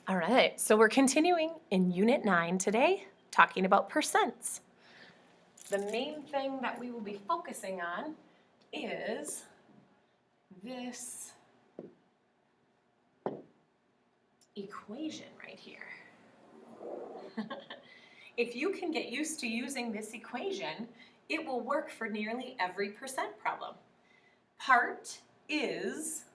All right, so we're continuing in Unit 9 today, talking about percents. The main thing that we will be focusing on is this equation right here. If you can get used to using this equation, it will work for nearly every percent problem. Part is,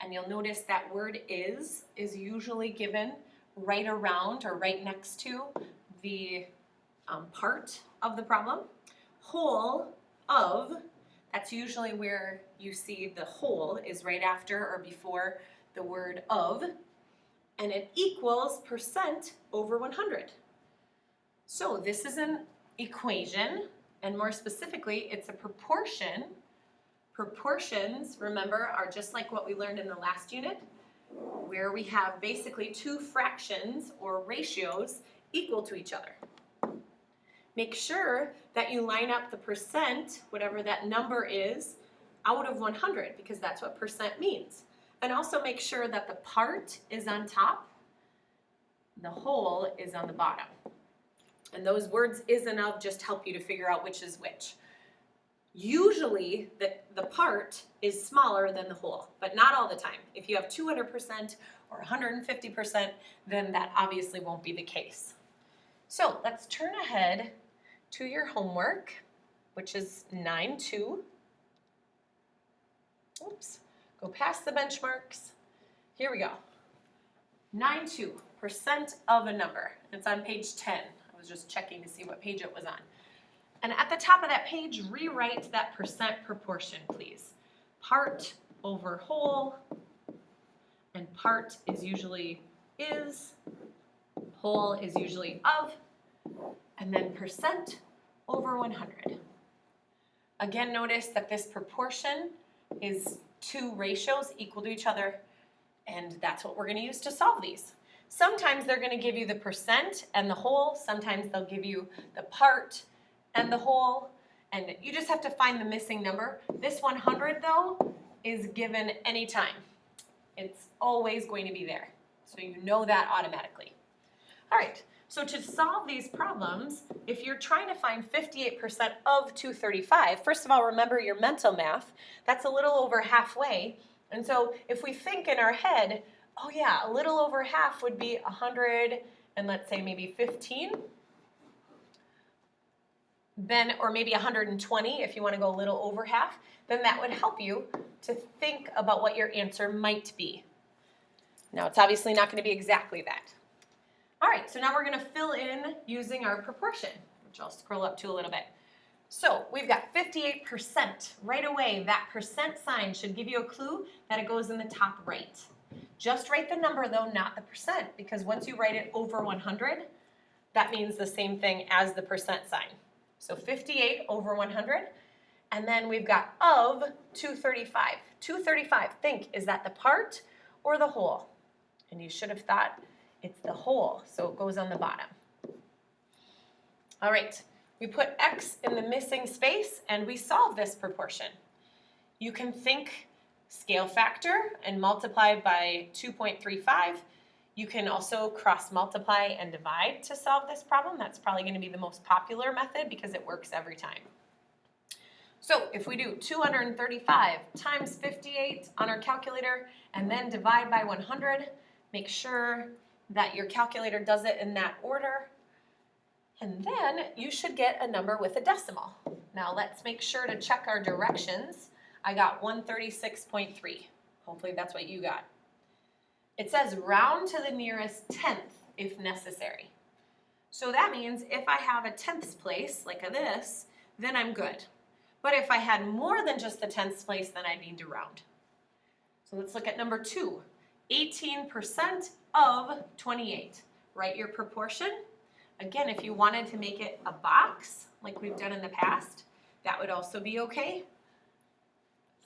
and you'll notice that word is usually given right around or right next to the part of the problem. Whole of, that's usually where you see the whole is right after or before the word of, and it equals percent over 100. So this is an equation, and more specifically, it's a proportion. Proportions, remember, are just like what we learned in the last unit, where we have basically two fractions or ratios equal to each other. Make sure that you line up the percent, whatever that number is, out of 100, because that's what percent means. And also make sure that the part is on top, the whole is on the bottom. And those words is and of just help you to figure out which is which. Usually, the part is smaller than the whole, but not all the time. If you have 200% or 150%, then that obviously won't be the case. So let's turn ahead to your homework, which is 9-2. Oops, go past the benchmarks. Here we go. 9-2, percent of a number. It's on page 10. I was just checking to see what page it was on. And at the top of that page, rewrite that percent proportion, please. Part over whole, and part is usually is, whole is usually of, and then percent over 100. Again, notice that this proportion is two ratios equal to each other, and that's what we're going to use to solve these. Sometimes they're going to give you the percent and the whole, sometimes they'll give you the part and the whole, and you just have to find the missing number. This 100, though, is given anytime. It's always going to be there, so you know that automatically. All right, so to solve these problems, if you're trying to find 58% of 235, first of all, remember your mental math. That's a little over halfway, and so if we think in our head, oh yeah, a little over half would be 100 and let's say maybe 15, then, or maybe 120 if you want to go a little over half, then that would help you to think about what your answer might be. Now, it's obviously not going to be exactly that. All right, so now we're going to fill in using our proportion, which I'll scroll up to a little bit. So we've got 58%. Right away, that percent sign should give you a clue that it goes in the top right. Just write the number, though, not the percent, because once you write it over 100, that means the same thing as the percent sign. So 58 over 100, and then we've got of 235. 235, think, is that the part or the whole? And you should have thought it's the whole, so it goes on the bottom. All right, we put x in the missing space, and we solve this proportion. You can think scale factor and multiply by 2.35. You can also cross multiply and divide to solve this problem. That's probably going to be the most popular method because it works every time. So if we do 235 times 58 on our calculator and then divide by 100, make sure that your calculator does it in that order. And then you should get a number with a decimal. Now let's make sure to check our directions. I got 136.3. Hopefully that's what you got. It says round to the nearest tenth if necessary. So that means if I have a tenths place, like this, then I'm good. But if I had more than just the tenths place, then I need to round. So let's look at number 2. 18% of 28. Write your proportion. Again, if you wanted to make it a box, like we've done in the past, that would also be okay.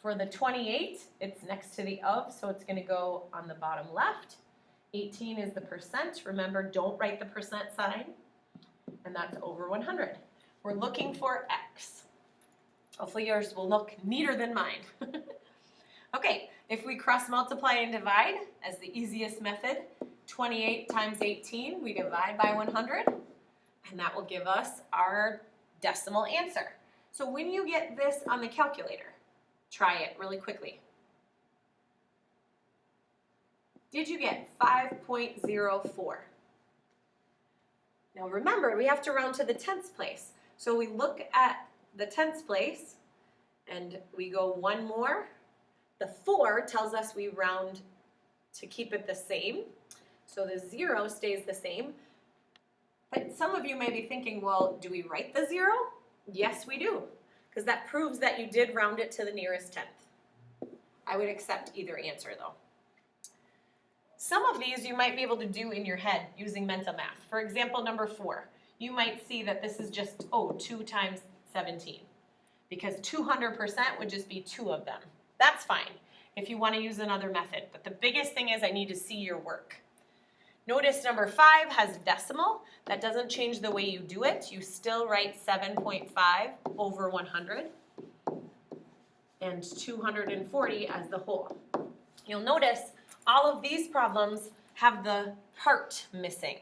For the 28, it's next to the of, so it's going to go on the bottom left. 18 is the percent. Remember, don't write the percent sign. And that's over 100. We're looking for x. Hopefully yours will look neater than mine. Okay, if we cross multiply and divide as the easiest method, 28 times 18, we divide by 100, and that will give us our decimal answer. So when you get this on the calculator, try it really quickly. Did you get 5.04? Now remember, we have to round to the tenths place. So we look at the tenths place and we go one more. The 4 tells us we round to keep it the same. So the 0 stays the same. But some of you may be thinking, well, do we write the 0? Yes, we do, because that proves that you did round it to the nearest tenth. I would accept either answer though. Some of these you might be able to do in your head using mental math. For example, number 4, you might see that this is just, 2 times 17, because 200% would just be 2 of them. That's fine if you want to use another method, but the biggest thing is I need to see your work. Notice number 5 has decimal. That doesn't change the way you do it. You still write 7.5 over 100 and 240 as the whole. You'll notice all of these problems have the part missing.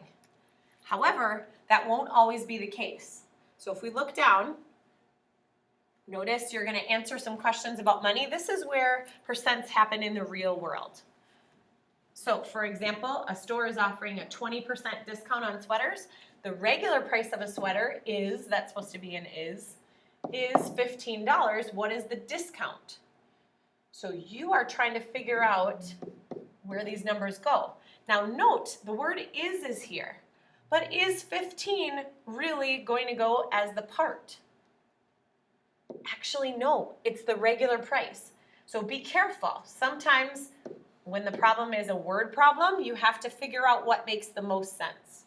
However, that won't always be the case. So if we look down, notice you're going to answer some questions about money. This is where percents happen in the real world. So for example, a store is offering a 20% discount on sweaters. The regular price of a sweater is, that's supposed to be an is $15. What is the discount? So you are trying to figure out where these numbers go. Now note, the word is here, but is 15 really going to go as the part? Actually, no, it's the regular price. So be careful. Sometimes when the problem is a word problem, you have to figure out what makes the most sense.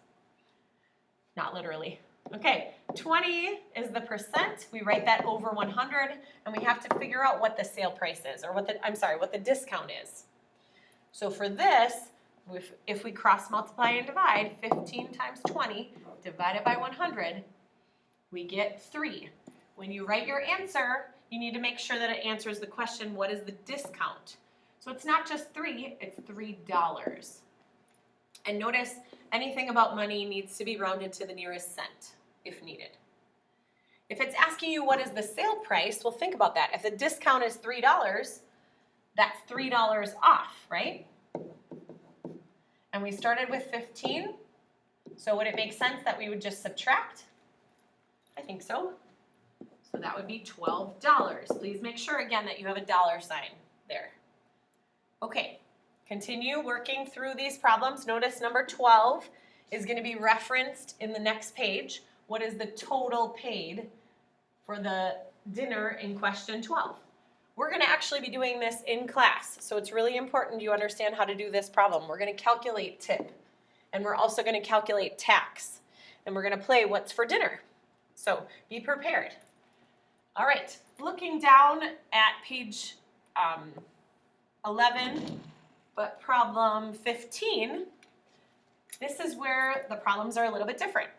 Not literally. Okay, 20 is the percent. We write that over 100, and we have to figure out what the sale price is, or what the discount is. So for this, if we cross multiply and divide, 15 times 20 divided by 100, we get 3. When you write your answer, you need to make sure that it answers the question, what is the discount? So it's not just 3, it's $3. And notice anything about money needs to be rounded to the nearest cent if needed. If it's asking you what is the sale price, well, think about that. If the discount is $3, that's $3 off, right? And we started with 15, so would it make sense that we would just subtract? I think so. So that would be $12. Please make sure again that you have a dollar sign there. Okay, continue working through these problems. Notice number 12 is going to be referenced in the next page. What is the total paid for the dinner in question 12? We're going to actually be doing this in class, so it's really important you understand how to do this problem. We're going to calculate tip, and we're also going to calculate tax, and we're going to play what's for dinner. So be prepared. All right, looking down at page 11, but problem 15, this is where the problems are a little bit different.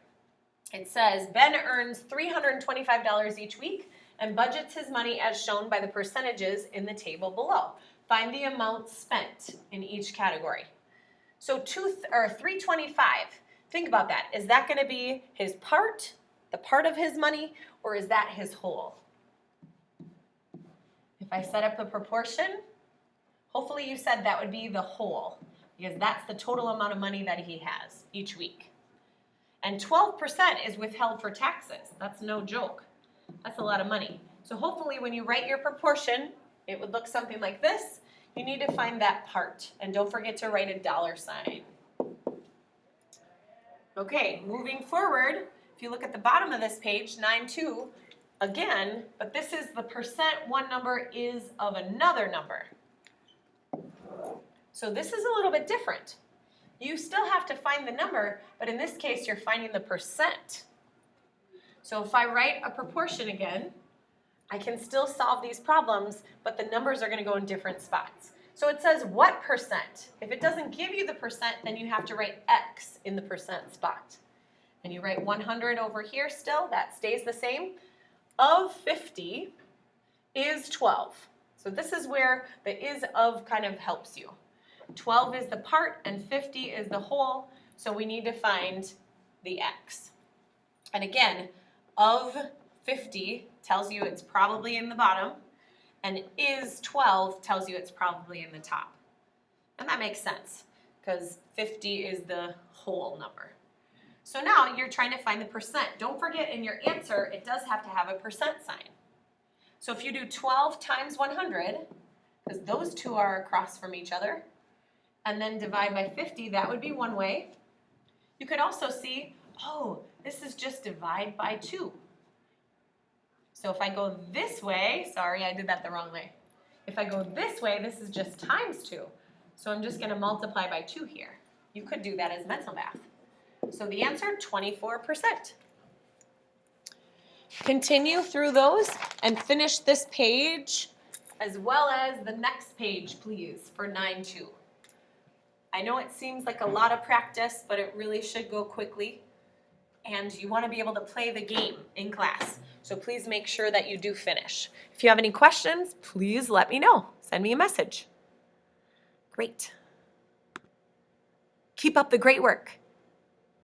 It says, Ben earns $325 each week and budgets his money as shown by the percentages in the table below. Find the amount spent in each category. So 325, think about that. Is that going to be his part, the part of his money, or is that his whole? If I set up a proportion, hopefully you said that would be the whole, because that's the total amount of money that he has each week. And 12% is withheld for taxes. That's no joke. That's a lot of money. So hopefully when you write your proportion, it would look something like this. You need to find that part. And don't forget to write a dollar sign. Okay, moving forward, if you look at the bottom of this page, 9.2, again, but this is the percent one number is of another number. So this is a little bit different. You still have to find the number, but in this case, you're finding the percent. So if I write a proportion again, I can still solve these problems, but the numbers are going to go in different spots. So it says what percent? If it doesn't give you the percent, then you have to write X in the percent spot. And you write 100 over here still, that stays the same. Of 50 is 12. So this is where the is of kind of helps you. 12 is the part and 50 is the whole, so we need to find the x. And again, of 50 tells you it's probably in the bottom, and is 12 tells you it's probably in the top. And that makes sense, because 50 is the whole number. So now you're trying to find the percent. Don't forget in your answer, it does have to have a percent sign. So if you do 12 times 100, because those two are across from each other, and then divide by 50, that would be one way. You could also see, oh, this is just divide by 2. So if I go this way, sorry, I did that the wrong way. If I go this way, this is just times 2. So I'm just going to multiply by 2 here. You could do that as mental math. So the answer, 24%. Continue through those and finish this page as well as the next page, please, for 9-2. I know it seems like a lot of practice, but it really should go quickly. And you want to be able to play the game in class. So please make sure that you do finish. If you have any questions, please let me know. Send me a message. Great. Keep up the great work.